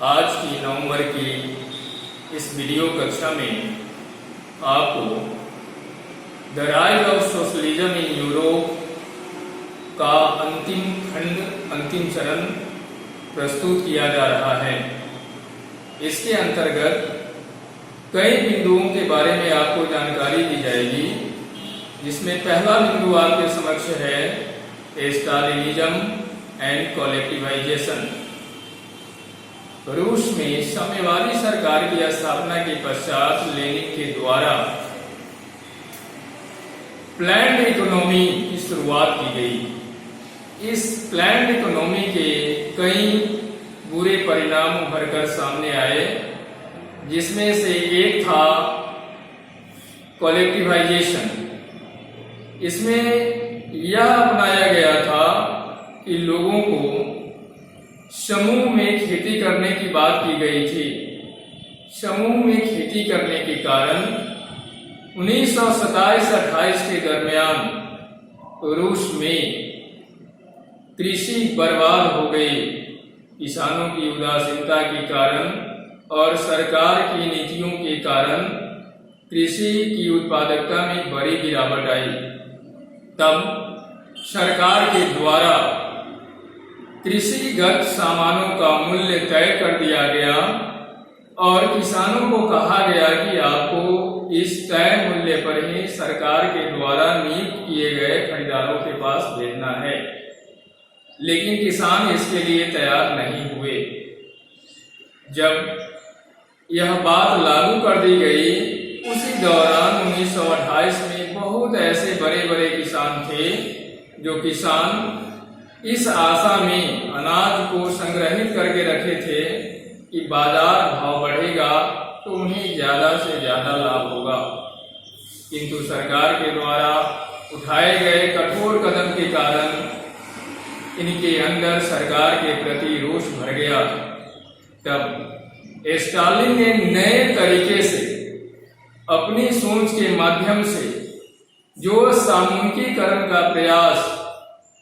आज की नवंबर की इस वीडियो कक्षा में आपको the rise of socialism in Europe का अंतिम खंड, अंतिम चरण प्रस्तुत किया जा रहा है। इसके अंतर्गत कई बिंदुओं के बारे में आपको जानकारी दी जाएगी, जिसमें पहला बिंदु आपके समक्ष है स्टालिनिज्म एंड कॉलेक्टिवाइजेशन। रूस में साम्यवादी सरकार की स्थापना के पश्चात लेनिन के द्वारा प्लान्ड इकोनॉमी की शुरुआत की गई। इस प्लान्ड इकोनॉमी के कई बुरे परिणाम उभर कर सामने आए, जिसमें से एक था कॉलेक्टिवाइजेशन। इसमें यह अपनाया गया था कि लोगों को समूह में खेती करने की बात की गई थी। समूह में खेती करने के कारण 1927-28 के दरमियान रूस में कृषि बर्बाद हो गई। किसानों की उदासीनता के कारण और सरकार की नीतियों के कारण कृषि की उत्पादकता में बड़ी गिरावट आई। तब सरकार के द्वारा कृषिगत सामानों का मूल्य तय कर दिया गया और किसानों को कहा गया कि आपको इस तय मूल्य पर ही सरकार के द्वारा नियुक्त किए गए खरीदारों के पास भेजना है। लेकिन किसान इसके लिए तैयार नहीं हुए। जब यह बात लागू कर दी गई, उसी दौरान 1928 में बहुत ऐसे बड़े बड़े किसान थे जो किसान इस आशा में अनाज को संग्रहित करके रखे थे कि बाजार भाव बढ़ेगा तो उन्हें ज्यादा से ज्यादा लाभ होगा। किंतु सरकार के द्वारा उठाए गए कठोर कदम के कारण इनके अंदर सरकार के प्रति रोष भर गया। तब स्टालिन ने नए तरीके से अपनी सोच के माध्यम से जो सामूहिकीकरण का प्रयास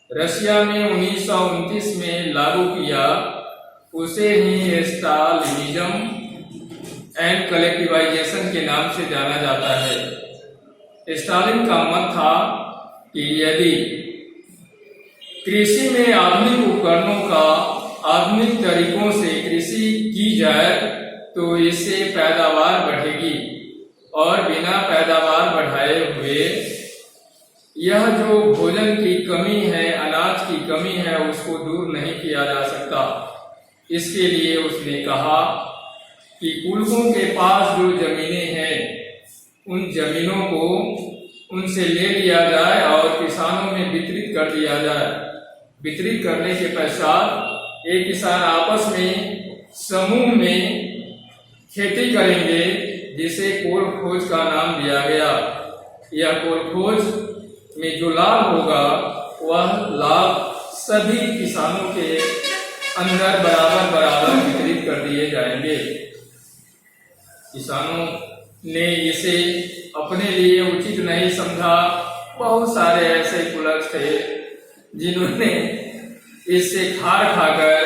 रशिया में 1929 में लागू किया, उसे ही स्टालिनिज्म एंड कलेक्टिवाइजेशन के नाम से जाना जाता है। स्टालिन का मत था कि यदि कृषि में आधुनिक उपकरणों का आधुनिक तरीकों से कृषि की जाए तो इससे पैदावार बढ़ेगी और बिना पैदावार बढ़ाए हुए यह जो भोजन की कमी है, अनाज की कमी है, उसको दूर नहीं किया जा सकता। इसके लिए उसने कहा कि कुलकों के पास जो जमीनें हैं, उन जमीनों को उनसे ले लिया जाए और किसानों में वितरित कर दिया जाए। वितरित करने के पश्चात एक किसान आपस में समूह में खेती करेंगे, जिसे कोलखोज का नाम दिया गया। यह कोलखोज में जो लाभ होगा, वह लाभ सभी किसानों के अंदर बराबर बराबर वितरित कर दिए जाएंगे। किसानों ने इसे अपने लिए उचित नहीं समझा। बहुत सारे ऐसे कुलक थे जिन्होंने इससे खार खाकर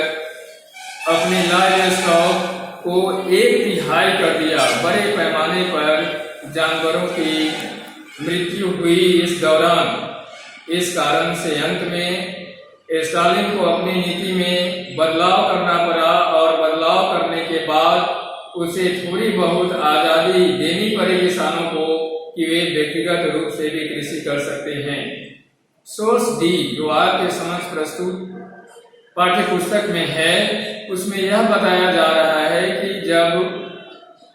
अपने लाइव स्टॉक को 1/3 कर दिया। बड़े पैमाने पर जानवरों की मृत्यु हुई इस दौरान। इस कारण से अंत में स्टालिन को अपनी नीति में बदलाव करना पड़ा और बदलाव करने के बाद उसे थोड़ी बहुत आजादी देनी पड़ी किसानों को कि वे व्यक्तिगत रूप से भी कृषि कर सकते हैं। सोर्स डी जो आपके समक्ष प्रस्तुत पाठ्य पुस्तक में है, उसमें यह बताया जा रहा है कि जब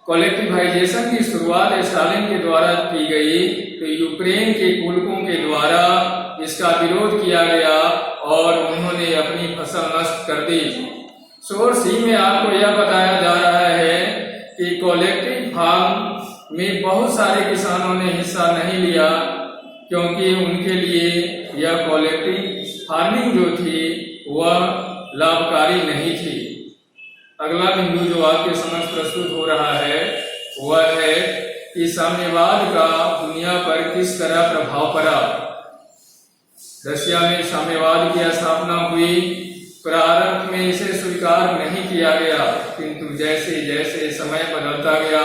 कॉलेक्टिवाइजेशन की शुरुआत स्टालिन के द्वारा की गई तो यूक्रेन के कुलकों के द्वारा इसका विरोध किया गया और उन्होंने अपनी फसल नष्ट कर दी। सोर्स सी में आपको यह बताया जा रहा है कि कॉलेक्टिव फार्म में बहुत सारे किसानों ने हिस्सा नहीं लिया, क्योंकि उनके लिए यह कॉलेक्टिव फार्मिंग जो थी वह लाभकारी नहीं थी। अगला बिंदु जो आपके समक्ष प्रस्तुत हो रहा है वह है कि साम्यवाद का दुनिया पर किस तरह प्रभाव पड़ा। रशिया में साम्यवाद की स्थापना हुई। प्रारंभ में इसे स्वीकार नहीं किया गया, किंतु जैसे जैसे समय बदलता गया,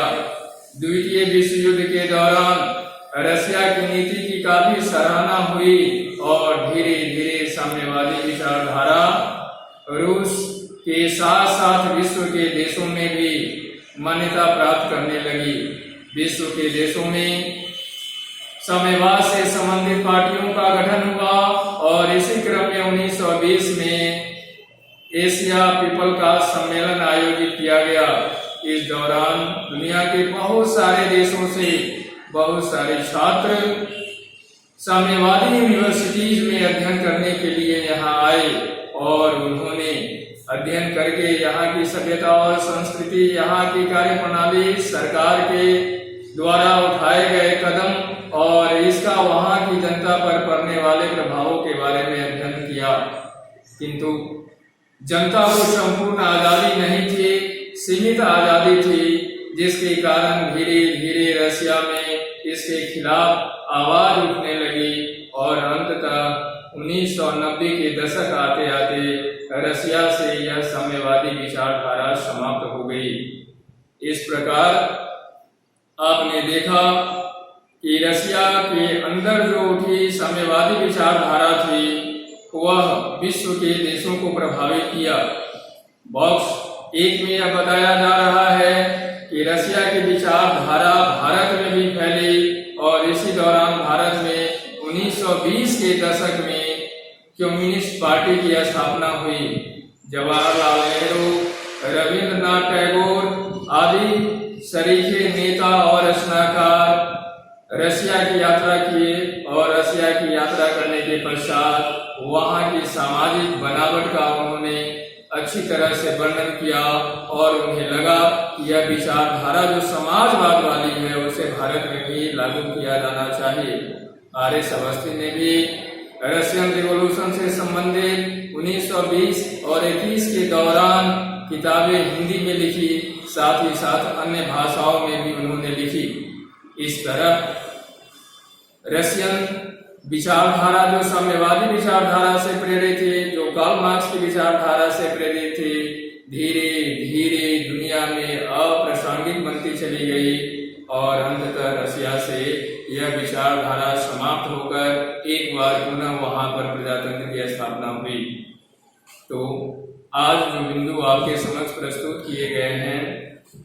द्वितीय विश्व युद्ध के दौरान रशिया की नीति की काफी सराहना हुई और धीरे धीरे साम्यवादी विचारधारा रूस के साथ साथ विश्व के देशों में भी मान्यता प्राप्त करने लगी। विश्व के देशों में साम्यवाद से संबंधित पार्टियों का गठन हुआ और इसी क्रम में 1920 में एशिया पीपल का सम्मेलन आयोजित किया गया। इस दौरान दुनिया के बहुत सारे देशों से बहुत सारे छात्र साम्यवादी यूनिवर्सिटीज में अध्ययन करने के लिए यहाँ आए और उन्होंने अध्ययन करके यहाँ की सभ्यता और संस्कृति, यहाँ की कार्यप्रणाली, सरकार के द्वारा उठाए गए कदम और इसका वहाँ की जनता पर पड़ने वाले प्रभावों के बारे में अध्ययन किया। किंतु जनता को संपूर्ण आजादी नहीं थी, सीमित आजादी थी, जिसके कारण धीरे धीरे रशिया में इसके खिलाफ आवाज उठने लगी और अंततः 1990 के दशक आते आते रशिया से यह साम्यवादी विचारधारा समाप्त हो गई। इस प्रकार आपने देखा कि रशिया के अंदर जो उठी साम्यवादी विचारधारा थी वह विश्व के देशों को प्रभावित किया। बॉक्स 1 में यह बताया जा रहा है कि रशिया की विचारधारा भारत में भी फैली और इसी दौरान भारत में 1920 के दशक में कम्युनिस्ट पार्टी की स्थापना हुई। जवाहरलाल नेहरू, रविंद्रनाथ टैगोर आदि सरीखे नेता और रचनाकार रशिया की यात्रा किए और रशिया की यात्रा करने के पश्चात वहाँ की सामाजिक बनावट का उन्होंने अच्छी तरह से वर्णन किया और उन्हें लगा कि यह विचारधारा जो समाजवाद वाली है उसे भारत में भी लागू किया जाना चाहिए। आर.एस. अवस्थी ने भी रशियन रिवॉल्यूशन से संबंधित 1920 और 21 के दौरान किताबें हिंदी में लिखी, साथ ही साथ अन्य भाषाओं में भी उन्होंने लिखी। इस तरह रशियन विचारधारा जो साम्यवादी विचारधारा से प्रेरित थी, जो कार्ल मार्क्स की विचारधारा से प्रेरित थी, धीरे धीरे दुनिया में अप्रासंगिक बनती चली गई और अंततः रशिया से यह विचारधारा समाप्त होकर एक बार पुनः वहां पर प्रजातंत्र की स्थापना हुई। तो आज जो बिंदु आपके समक्ष प्रस्तुत किए गए हैं,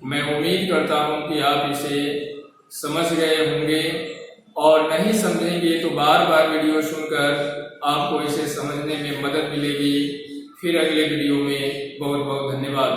मैं उम्मीद करता हूं कि आप इसे समझ गए होंगे और नहीं समझेंगे तो बार बार वीडियो सुनकर आपको इसे समझने में मदद मिलेगी। फिर अगले वीडियो में बहुत बहुत धन्यवाद।